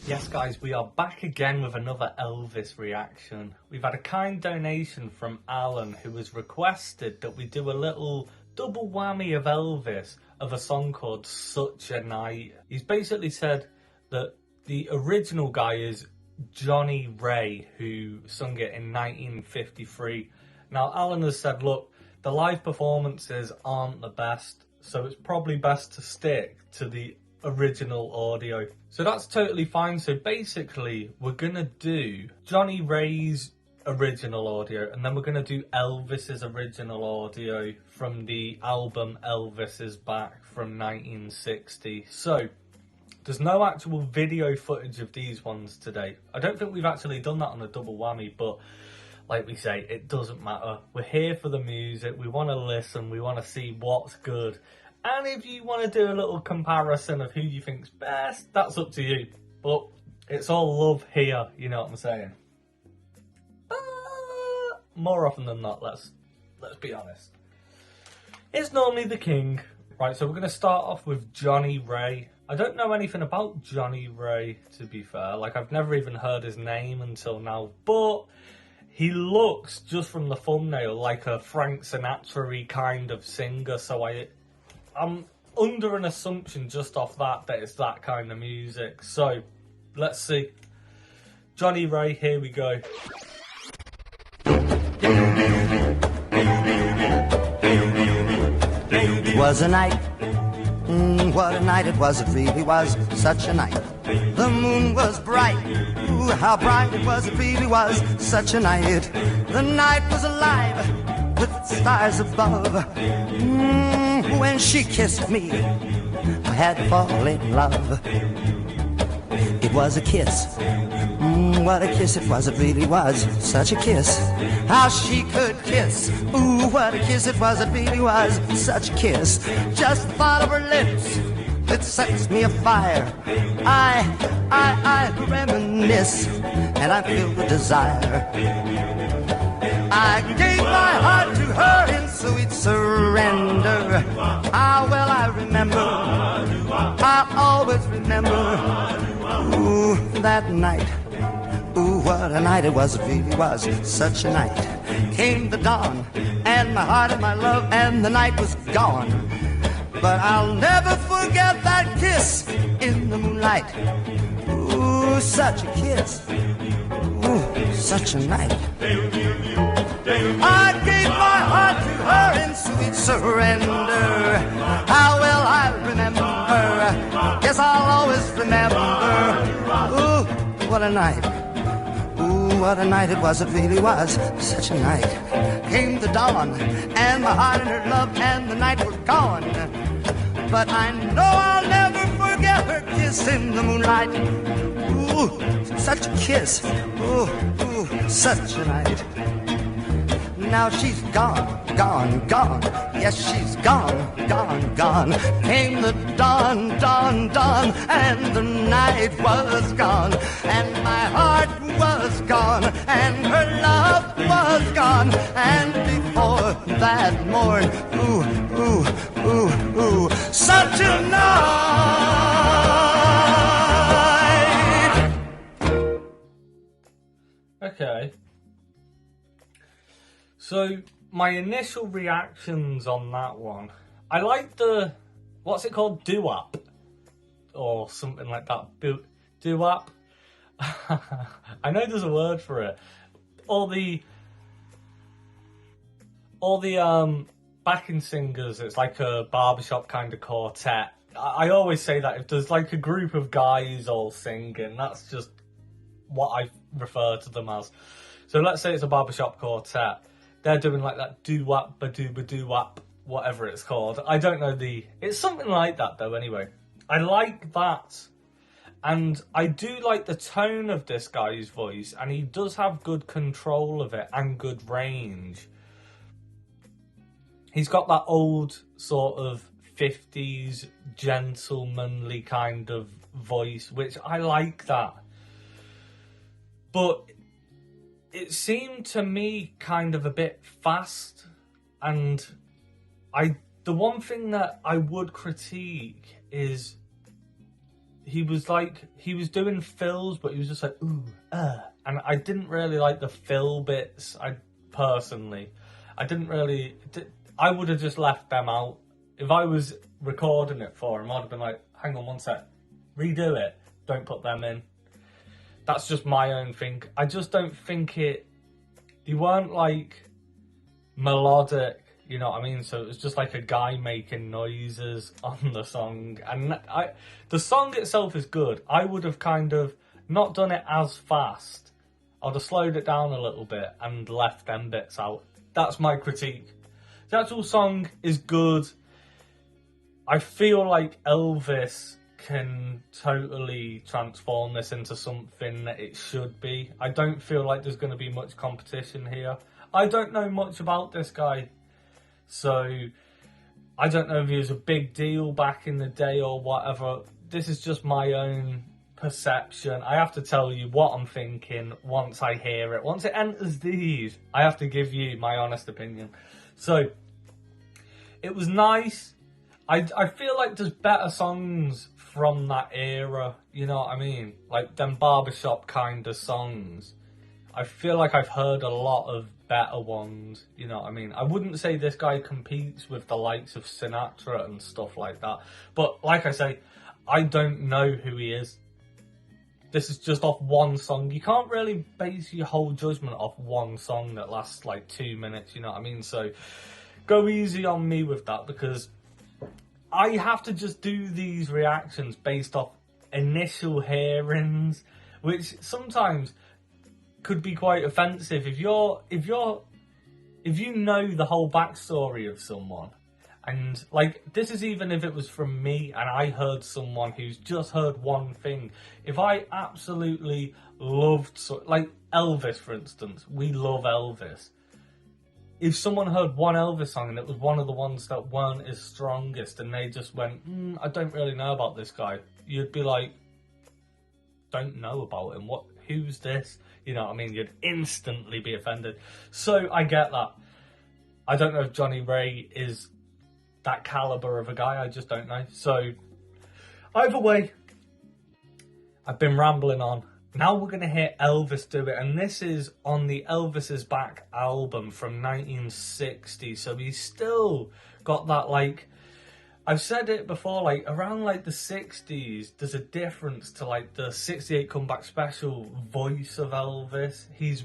Yes guys, we are back again with another Elvis reaction. We've had a kind donation from Alan who has requested that we do a little double whammy of Elvis of a song called Such a Night. He's basically said that the original guy is Johnny Ray, who sung it in 1953. Now Alan has said, look, the live performances aren't the best, so it's probably best to stick to the original audio. So that's totally fine. So basically we're gonna do Johnny Ray's original audio and then we're gonna do Elvis's original audio from the album Elvis is Back from 1960. So there's no actual video footage of these ones today. I don't think we've actually done that on a double whammy, but like we say, it doesn't matter. We're here for the music, we want to listen, we want to see what's good. And if you want to do a little comparison of who you think's best, that's up to you. But it's all love here, you know what I'm saying? But more often than not, let's be honest, it's normally the king. Right, so we're going to start off with Johnny Ray. I don't know anything about Johnny Ray, to be fair. Like, I've never even heard his name until now. But he looks, just from the thumbnail, like a Frank Sinatra-y kind of singer. So I'm under an assumption just off that it's that kind of music. So, let's see. Johnny Ray, here we go. It was a night, what a night it was, it really was such a night. The moon was bright, ooh, how bright it was, it really was such a night. The night was alive with stars above. When she kissed me, I had to fall in love. It was a kiss, what a kiss it was, it really was such a kiss. How she could kiss, ooh, what a kiss it was, it really was such a kiss. Just the thought of her lips, it sets me afire. I reminisce, and I feel the desire. I gave my heart to her in sweet surrender. Ah, well, I remember, I'll always remember. Ooh, that night, ooh, what a night it was, it really was such a night. Came the dawn, and my heart and my love, and the night was gone. But I'll never forget that kiss in the moonlight. Ooh, such a kiss, ooh, such a night. I gave my heart to her in sweet surrender. How well I remember, yes, I'll always remember. Ooh, what a night, ooh, what a night it was, it really was such a night. Came the dawn, and my heart and her love, and the night were gone. But I know I'll never forget her kiss in the moonlight. Ooh, such a kiss, ooh, ooh, such a night. Now she's gone, gone, gone. Yes, she's gone, gone, gone. Came the dawn, dawn, dawn, and the night was gone. And my heart was gone, and her love was gone. And before that morn, ooh, ooh, ooh, ooh, such a night. Okay. So, my initial reactions on that one, I like the, what's it called, doo-wop? Or something like that, doo-wop? I know there's a word for it. All the backing singers, it's like a barbershop kind of quartet. I always say that if there's like a group of guys all singing, that's just what I refer to them as. So let's say it's a barbershop quartet. They're doing like that doo-wop, ba-doo-ba-doo-wop, whatever it's called. I don't know it's something like that though anyway. I like that. And I do like the tone of this guy's voice, and he does have good control of it and good range. He's got that old sort of 50s gentlemanly kind of voice, which I like that. But it seemed to me kind of a bit fast, and the one thing that I would critique is he was doing fills, but he was just like ooh, and I didn't really like the fill bits. I didn't really. I would have just left them out. If I was recording it for him, I'd have been like, hang on one sec, redo it. Don't put them in. That's just my own thing. I just don't think they weren't like melodic, you know what I mean? So it was just like a guy making noises on the song. And the song itself is good. I would have kind of not done it as fast. I'd have slowed it down a little bit and left them bits out. That's my critique. The actual song is good. I feel like Elvis can totally transform this into something that it should be. I don't feel like there's going to be much competition here. I don't know much about this guy, so I don't know if he was a big deal back in the day or whatever. This is just my own perception. I have to tell you what I'm thinking once I hear it. Once it enters these, I have to give you my honest opinion. So it was nice. I feel like there's better songs from that era, you know what I mean? Like them barbershop kind of songs. I feel like I've heard a lot of better ones, you know what I mean? I wouldn't say this guy competes with the likes of Sinatra and stuff like that. But like I say, I don't know who he is. This is just off one song. You can't really base your whole judgment off one song that lasts like 2 minutes, you know what I mean? So go easy on me with that, because I have to just do these reactions based off initial hearings, which sometimes could be quite offensive if you know the whole backstory of someone. And like, this is even if it was from me and I heard someone who's just heard one thing. If I absolutely loved, like Elvis for instance, we love Elvis. If someone heard one Elvis song and it was one of the ones that weren't his strongest and they just went, I don't really know about this guy, you'd be like, don't know about him, who's this? You know what I mean? You'd instantly be offended. So I get that. I don't know if Johnny Ray is that caliber of a guy, I just don't know. So either way, I've been rambling on. Now we're going to hear Elvis do it, and this is on the Elvis Is Back album from 1960, so he's still got that, like, I've said it before, like, around, like, the 60s, there's a difference to, like, the 68 Comeback Special voice of Elvis. He's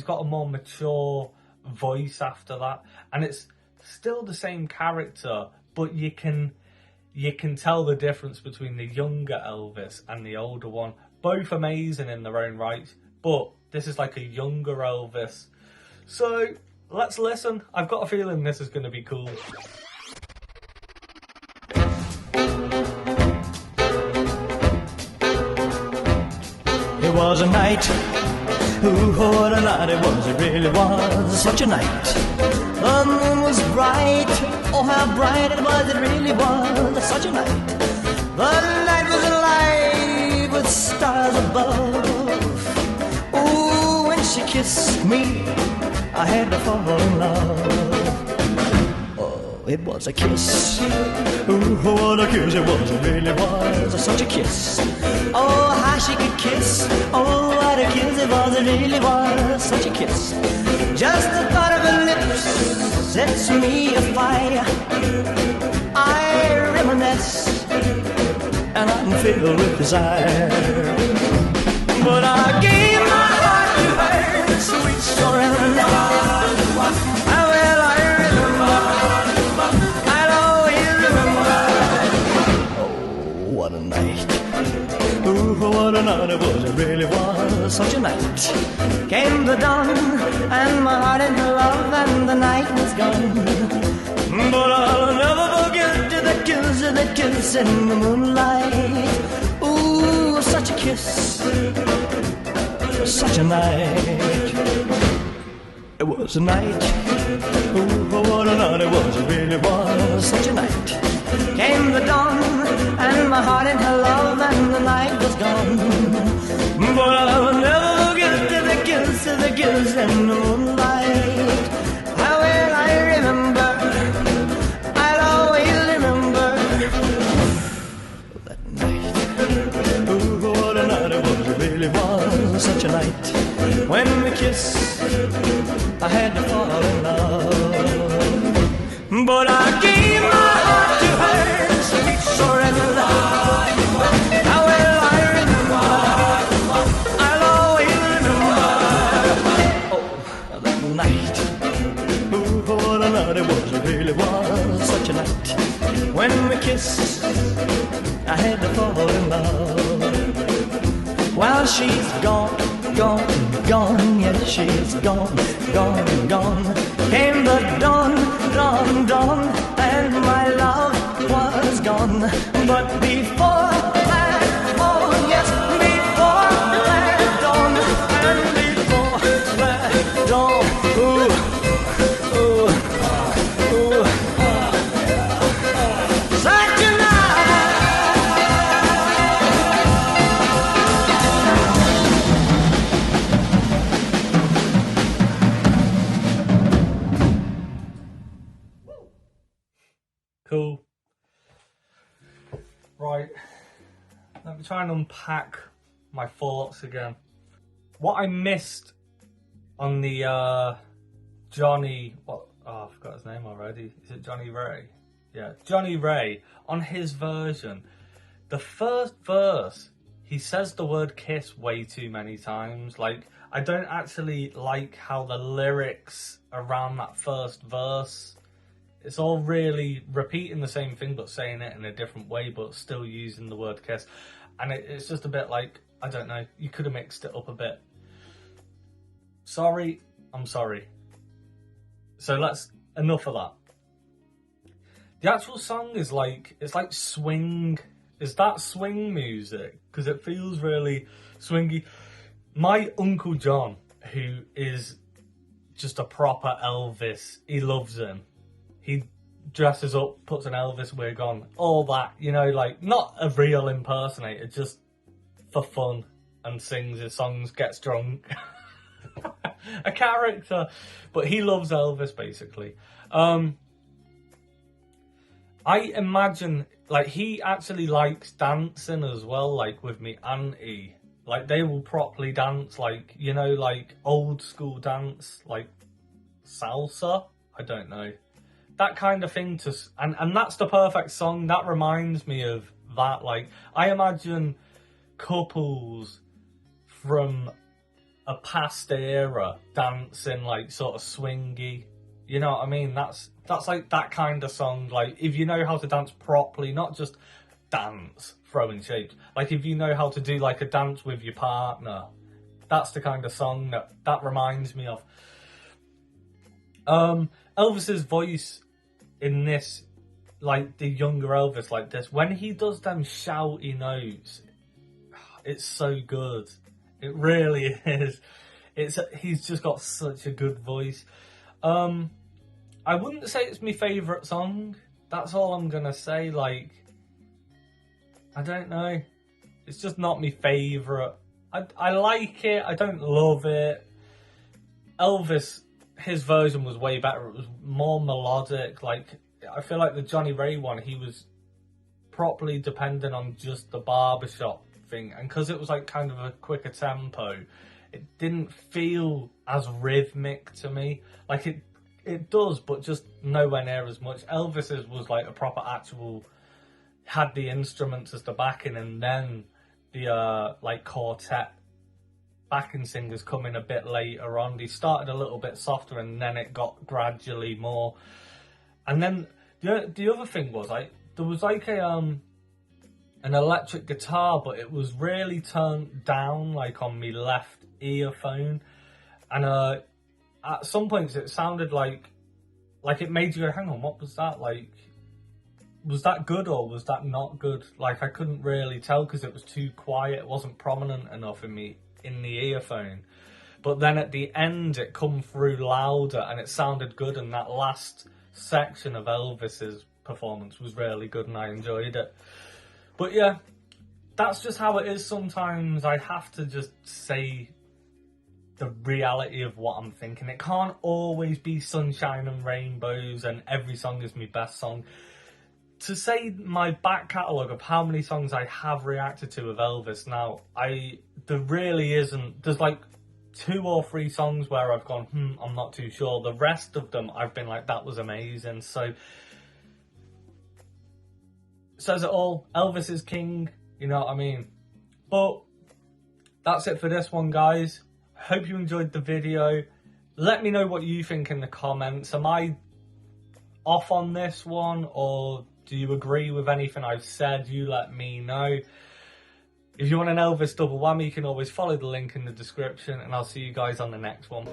got a more mature voice after that, and it's still the same character, but you can tell the difference between the younger Elvis and the older one. Both amazing in their own right, but this is like a younger Elvis. So let's listen. I've got a feeling this is going to be cool. It was a night, ooh, what a night it was, it really was such a night. The moon was bright, oh how bright it was, it really was such a night. The night was alive with stars above. Ooh, when she kissed me, I had to fall in love. Oh, it was a kiss. Ooh, what a kiss it was, it really was such a kiss. Oh, how she could kiss. Oh, what a kiss it was, it really was such a kiss. Just the thought of her lips sets me afire. I reminisce and I'm filled with desire. But I gave my heart to her, sweet surrender. How well I remember, I'll always remember. Oh, what a night. Ooh, what a night it was, it really was such a night. Came the dawn, and my heart in her love, and the night was gone. But I'll never forget that kiss in the moonlight. Ooh, such a kiss, such a night. It was a night. Ooh, what a night it was, it really was such a night. Came the dawn, and my heart in her love, and the night was gone. But I'll never forget the kiss in the moonlight. How well I remember, I'll always remember that night. was such a night. When we kissed, I had to fall in love. But I gave my heart to her, sweet surrender. How will I remember? I'll always remember. Oh, that night. Ooh, what a night it was, it really was such a night. When we kissed, I had to fall in love. While she's gone, gone, gone, yes, she's gone, gone, gone. Came the dawn, dawn, dawn, and my love was gone. But before that dawn, yes, before that dawn, and before that dawn, ooh, ooh, ooh, such a Cool. Right. Let me try and unpack my thoughts again. What I missed on the Johnny... What? Oh, I forgot his name already. Is it Johnny Ray? Yeah, Johnny Ray. On his version, the first verse, he says the word kiss way too many times. Like, I don't actually like how the lyrics around that first verse... It's all really repeating the same thing but saying it in a different way but still using the word kiss. And it's just a bit like, I don't know, you could have mixed it up a bit. Sorry, I'm sorry. So enough of that. The actual song is like, it's like swing. Is that swing music? Because it feels really swingy. My Uncle John, who is just a proper Elvis, he loves him. He dresses up, puts an Elvis wig on, all that, you know, like, not a real impersonator, just for fun, and sings his songs, gets drunk. A character. But he loves Elvis, basically. I imagine, like, he actually likes dancing as well, like, with me auntie. Like, they will properly dance, like, you know, like, old school dance, like, salsa? I don't know. That kind of thing and that's the perfect song. That reminds me of that. Like, I imagine couples from a past era dancing like sort of swingy. You know what I mean? That's like that kind of song. Like, if you know how to dance properly, not just dance, throwing shapes. Like, if you know how to do like a dance with your partner, that's the kind of song that reminds me of. Elvis's voice in this, like the younger Elvis like this, when he does them shouty notes, it's so good. It really is. He's just got such a good voice. I wouldn't say it's my favourite song. That's all I'm gonna say. Like, I don't know. It's just not my favourite. I like it. I don't love it. Elvis, his version was way better. It was more melodic. Like, I feel like the Johnny Ray one, he was properly dependent on just the barbershop thing, and because it was like kind of a quicker tempo, it didn't feel as rhythmic to me. Like, it does, but just nowhere near as much. Elvis's was like a proper actual, had the instruments as the backing, and then the like quartet backing singers come in a bit later on. They started a little bit softer and then it got gradually more. And then the other thing was, like, there was like an electric guitar, but it was really turned down, like on my left earphone. And at some points it sounded like it made you go, hang on, what was that? Like, was that good or was that not good? Like, I couldn't really tell because it was too quiet. It wasn't prominent enough in the earphone. But then at the end it come through louder and it sounded good, and that last section of Elvis's performance was really good and I enjoyed it. But yeah, that's just how it is sometimes. I have to just say the reality of what I'm thinking. It can't always be sunshine and rainbows and every song is my best song. To say my back catalogue of how many songs I have reacted to of Elvis now, I there really isn't. There's like 2 or 3 songs where I've gone, I'm not too sure. The rest of them, I've been like, that was amazing. So, says it all. Elvis is king, you know what I mean? But that's it for this one, guys. Hope you enjoyed the video. Let me know what you think in the comments. Am I off on this one, or do you agree with anything I've said? You let me know. If you want an Elvis double whammy, you can always follow the link in the description, and I'll see you guys on the next one.